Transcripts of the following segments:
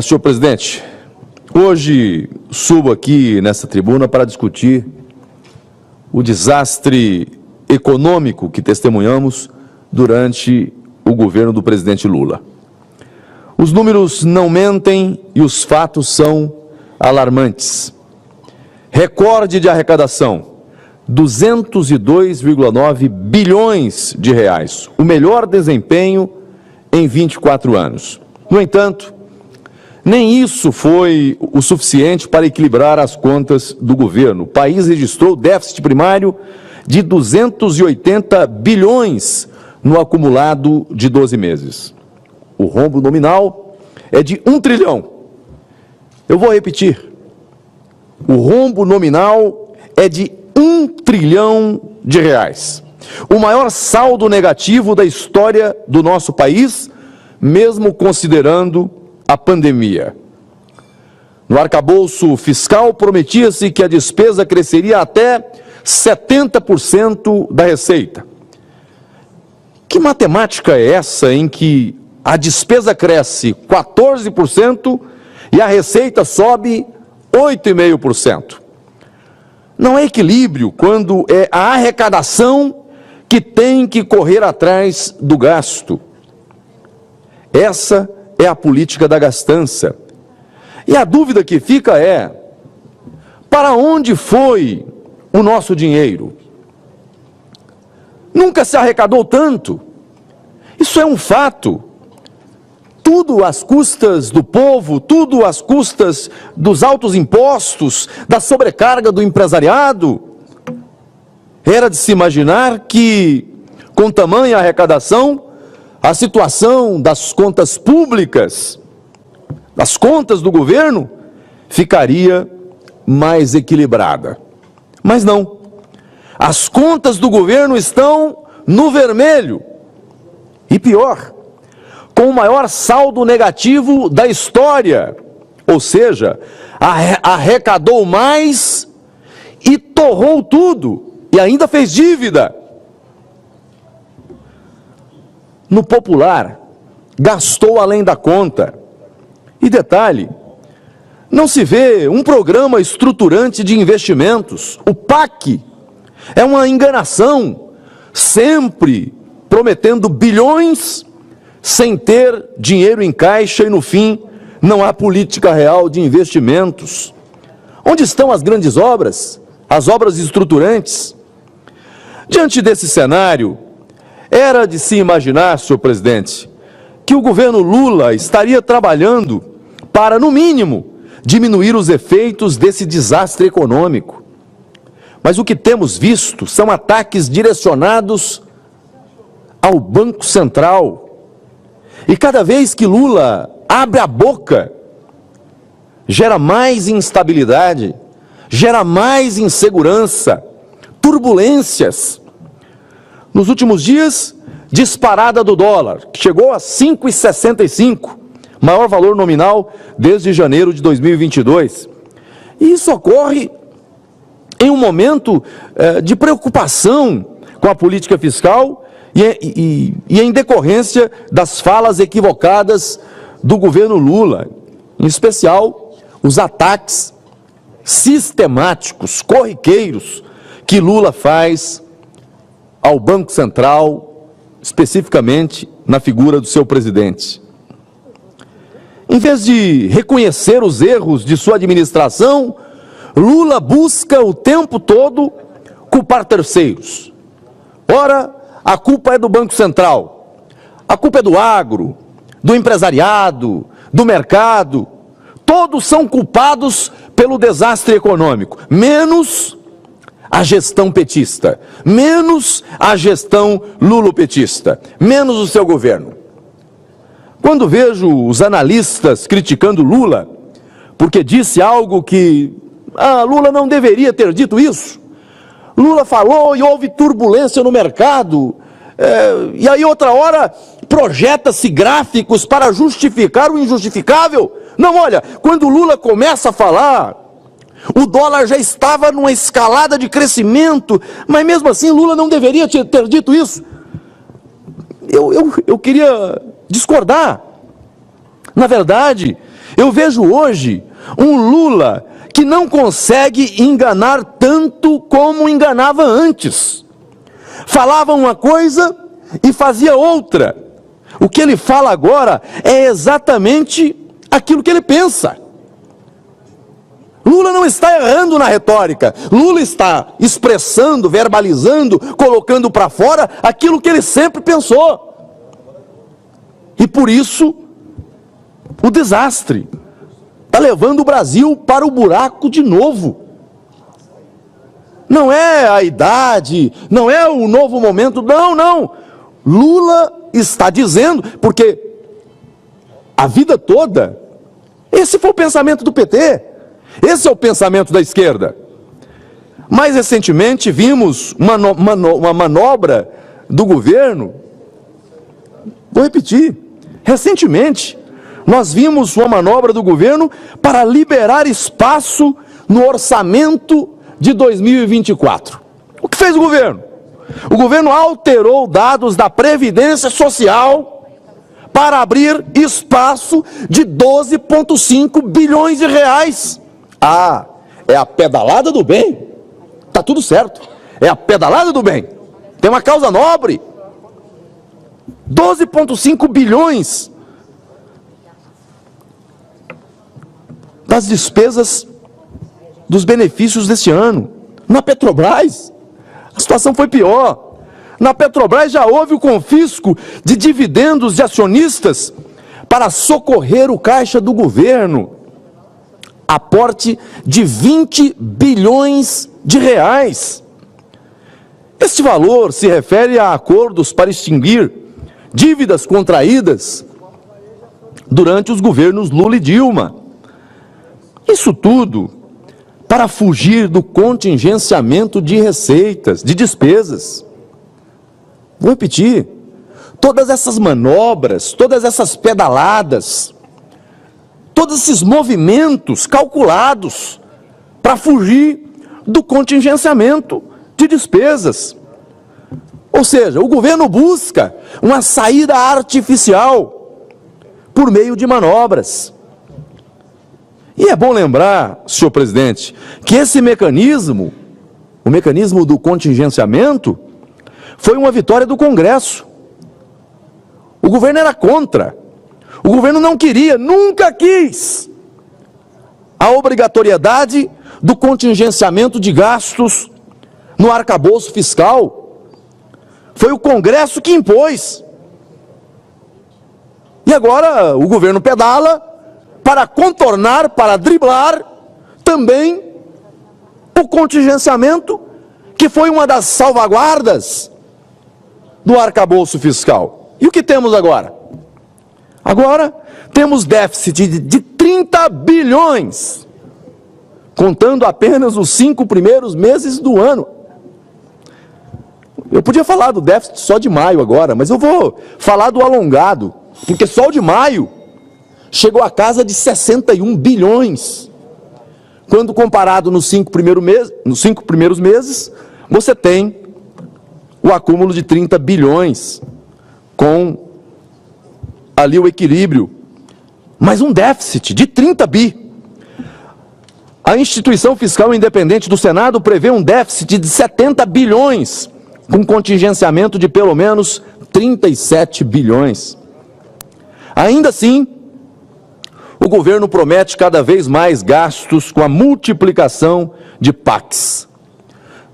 Senhor presidente, hoje subo aqui nessa tribuna para discutir o desastre econômico que testemunhamos durante o governo do presidente Lula. Os números não mentem e os fatos são alarmantes. Recorde de arrecadação, 202,9 bilhões de reais, o melhor desempenho em 24 anos. No entanto, nem isso foi o suficiente para equilibrar as contas do governo. O país registrou déficit primário de 280 bilhões no acumulado de 12 meses. O rombo nominal é de 1 trilhão. Eu vou repetir. O rombo nominal é de 1 trilhão de reais. O maior saldo negativo da história do nosso país, mesmo considerando a pandemia. No arcabouço fiscal, prometia-se que a despesa cresceria até 70% da receita. Que matemática é essa em que a despesa cresce 14% e a receita sobe 8,5%? Não é equilíbrio quando é a arrecadação que tem que correr atrás do gasto. Essa é a política da gastança. E a dúvida que fica é: para onde foi o nosso dinheiro? Nunca se arrecadou tanto. Isso é um fato. Tudo às custas do povo, tudo às custas dos altos impostos, da sobrecarga do empresariado. Era de se imaginar que, com tamanha arrecadação, a situação das contas públicas, das contas do governo, ficaria mais equilibrada. Mas não. As contas do governo estão no vermelho. E pior, com o maior saldo negativo da história. Ou seja, arrecadou mais e torrou tudo. E ainda fez dívida. No popular, gastou além da conta. E detalhe, não se vê um programa estruturante de investimentos. O PAC é uma enganação, sempre prometendo bilhões sem ter dinheiro em caixa e, no fim, não há política real de investimentos. Onde estão as grandes obras, as obras estruturantes? Diante desse cenário, era de se imaginar, senhor presidente, que o governo Lula estaria trabalhando para, no mínimo, diminuir os efeitos desse desastre econômico. Mas o que temos visto são ataques direcionados ao Banco Central. E cada vez que Lula abre a boca, gera mais instabilidade, gera mais insegurança, turbulências. Nos últimos dias, disparada do dólar, que chegou a 5,65, maior valor nominal desde janeiro de 2022. E isso ocorre em um momento de preocupação com a política fiscal e em decorrência das falas equivocadas do governo Lula, em especial os ataques sistemáticos, corriqueiros, que Lula faz ao Banco Central, especificamente na figura do seu presidente. Em vez de reconhecer os erros de sua administração, Lula busca o tempo todo culpar terceiros. Ora, a culpa é do Banco Central, a culpa é do agro, do empresariado, do mercado. Todos são culpados pelo desastre econômico, menos a gestão petista, menos a gestão lulopetista, menos o seu governo. Quando vejo os analistas criticando Lula, porque disse algo que Lula não deveria ter dito isso, Lula falou e houve turbulência no mercado, e aí outra hora projeta-se gráficos para justificar o injustificável. Não, olha, quando Lula começa a falar, o dólar já estava numa escalada de crescimento, mas mesmo assim Lula não deveria ter dito isso. Eu queria discordar. Na verdade, Eu vejo hoje um Lula que não consegue enganar tanto como enganava antes. Falava uma coisa e fazia outra. O que ele fala agora é exatamente aquilo que ele pensa. Lula não está errando na retórica. Lula está expressando, verbalizando, colocando para fora aquilo que ele sempre pensou. E por isso, o desastre está levando o Brasil para o buraco de novo. Não é a idade, não é o novo momento, não. Lula está dizendo, porque a vida toda, esse foi o pensamento do PT, esse é o pensamento da esquerda. Mais recentemente vimos uma manobra do governo, vou repetir, recentemente nós vimos uma manobra do governo para liberar espaço no orçamento de 2024. O que fez o governo? O governo alterou dados da Previdência Social para abrir espaço de 12,5 bilhões de reais. Ah, é a pedalada do bem. Tá tudo certo. É a pedalada do bem. Tem uma causa nobre. 12,5 bilhões das despesas dos benefícios deste ano. Na Petrobras, a situação foi pior. Na Petrobras já houve o confisco de dividendos de acionistas para socorrer o caixa do governo. Aporte de 20 bilhões de reais. Este valor se refere a acordos para extinguir dívidas contraídas durante os governos Lula e Dilma. Isso tudo para fugir do contingenciamento de receitas, de despesas. Vou repetir, todas essas manobras, todas essas pedaladas, todos esses movimentos calculados para fugir do contingenciamento de despesas. Ou seja, o governo busca uma saída artificial por meio de manobras. E é bom lembrar, senhor presidente, que esse mecanismo, o mecanismo do contingenciamento, foi uma vitória do Congresso. O governo era contra. O governo não queria, nunca quis, a obrigatoriedade do contingenciamento de gastos no arcabouço fiscal. Foi o Congresso que impôs. E agora o governo pedala para contornar, para driblar também o contingenciamento, que foi uma das salvaguardas do arcabouço fiscal. E o que temos agora? Agora temos déficit de 30 bilhões, contando apenas os 5 primeiros meses do ano. Eu podia falar do déficit só de maio agora, mas eu vou falar do alongado, porque só o de maio chegou à casa de 61 bilhões. Quando comparado nos 5 primeiros meses, você tem o acúmulo de 30 bilhões, com ali o equilíbrio, mas um déficit de 30 bi. A instituição fiscal independente do Senado prevê um déficit de 70 bilhões, com contingenciamento de pelo menos 37 bilhões. Ainda assim, o governo promete cada vez mais gastos com a multiplicação de PACs.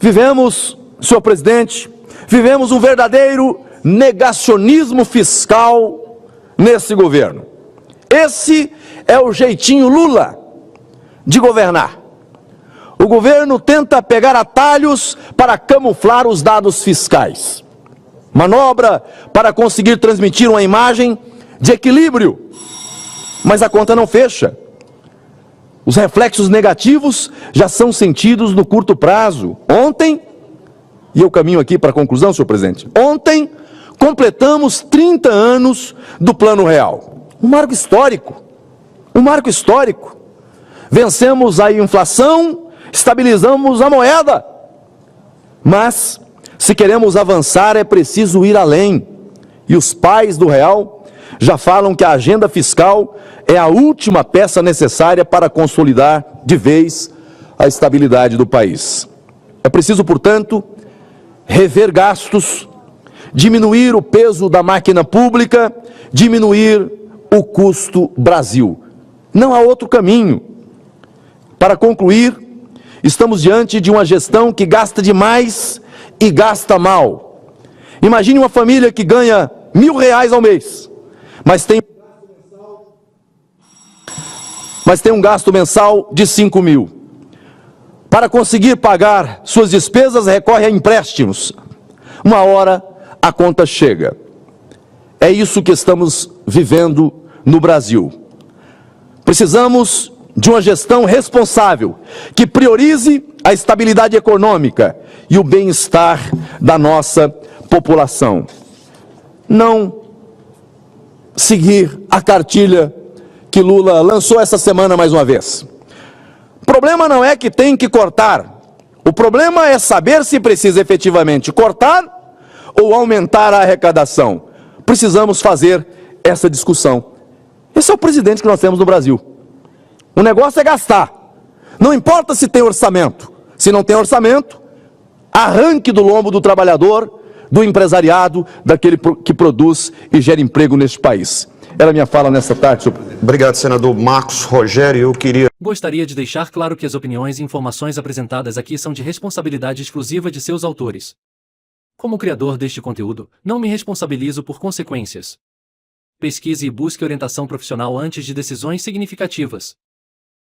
Vivemos, senhor presidente, vivemos um verdadeiro negacionismo fiscal nesse governo. Esse é o jeitinho Lula de governar. O governo tenta pegar atalhos para camuflar os dados fiscais. Manobra para conseguir transmitir uma imagem de equilíbrio. Mas a conta não fecha. Os reflexos negativos já são sentidos no curto prazo. Ontem, e eu caminho aqui para a conclusão, senhor presidente, ontem completamos 30 anos do Plano Real. Um marco histórico. Um marco histórico. Vencemos a inflação, estabilizamos a moeda. Mas, se queremos avançar, é preciso ir além. E os pais do Real já falam que a agenda fiscal é a última peça necessária para consolidar de vez a estabilidade do país. É preciso, portanto, rever gastos, diminuir o peso da máquina pública, diminuir o custo Brasil. Não há outro caminho. Para concluir, estamos diante de uma gestão que gasta demais e gasta mal. Imagine uma família que ganha R$ 1.000 ao mês, mas tem um gasto mensal de 5 mil. Para conseguir pagar suas despesas, recorre a empréstimos. Uma hora a conta chega. É isso que estamos vivendo no Brasil. Precisamos de uma gestão responsável, que priorize a estabilidade econômica e o bem-estar da nossa população. Não seguir a cartilha que Lula lançou essa semana mais uma vez. O problema não é que tem que cortar. O problema é saber se precisa efetivamente cortar ou aumentar a arrecadação. Precisamos fazer essa discussão. Esse é o presidente que nós temos no Brasil. O negócio é gastar. Não importa se tem orçamento. Se não tem orçamento, arranque do lombo do trabalhador, do empresariado, daquele que produz e gera emprego neste país. Era a minha fala nessa tarde, senhor presidente. Obrigado, senador Marcos Rogério. Eu queria... Gostaria de deixar claro que as opiniões e informações apresentadas aqui são de responsabilidade exclusiva de seus autores. Como criador deste conteúdo, não me responsabilizo por consequências. Pesquise e busque orientação profissional antes de decisões significativas.